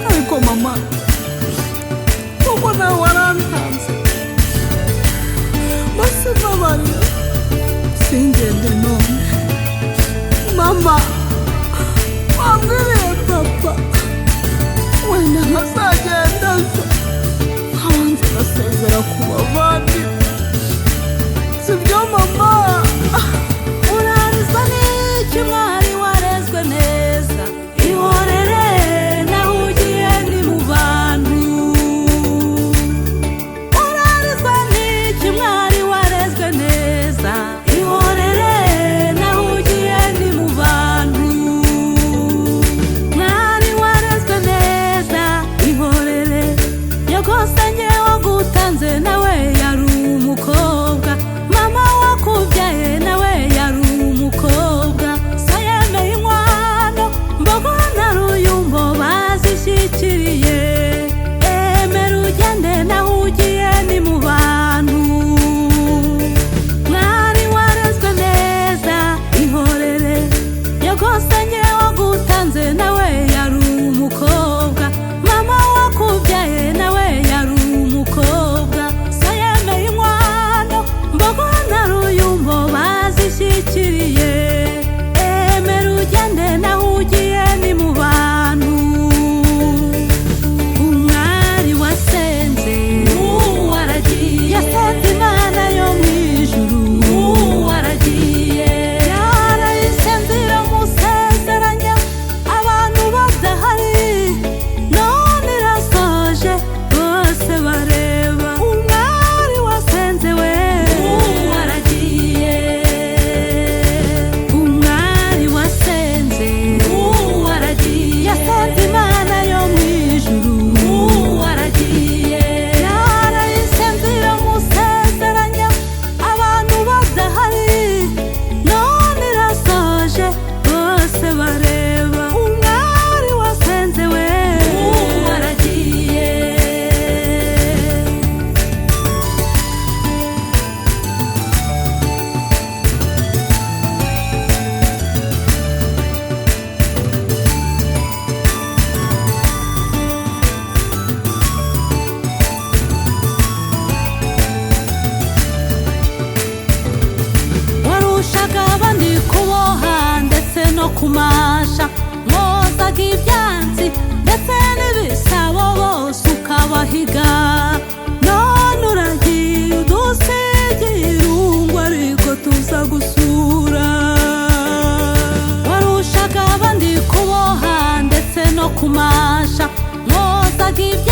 ariko mama uko nawe warantanze bose mbabarira singende none mama wambwiriye papa wenda nkazagenda nkabanza ngasezera ku bavandimwe sibyo mama urariza n'iki mwari warezwe neza ihorere naho ugiye ni mu bantu urariza n'iki mwari warezwe neza ihorere naho ugiye ni mu bantu mwari warezwe neza ihorere yagose nyewe gutanze nawe yari umukobwa mama wakubyaye nawe yari umukobwa so yemeye inkwano mbogo na ruyumbo bazishyikiriye emera ugende naho ugiye ni mu bantu mwari warezwe neza ihorere yagose nyewe gutanze nawe yari umukobwa mama wakubyaye nawe yari umukobwa so yemeye inkwano mbogo na ruyumbo bazishyikiriye emera ugende naho ugiye ni mu bantu umwari wasenze waragiye yasenze Imana yo mu ijuru waragiye yarayisenze iramusezeranya abantu badahari none irasoje bose bareba umwari wasenze we waragiye umwari wasenze waragiye yasenze Imana yo mu ijuru waragiye yarayisenze iramusezeranya abantu badahari none irasoje bose bareba umwari wasenze we waragiye warushaga abandi kuboha ndetse no kumasha mwozaga ibyansi ndetse n'ibisabo bose ukabahiga none uragiye udusigiye irungu ariko tuza gusura warushaga abandi kuboha ndetse no kumasha mwozaga ibyansi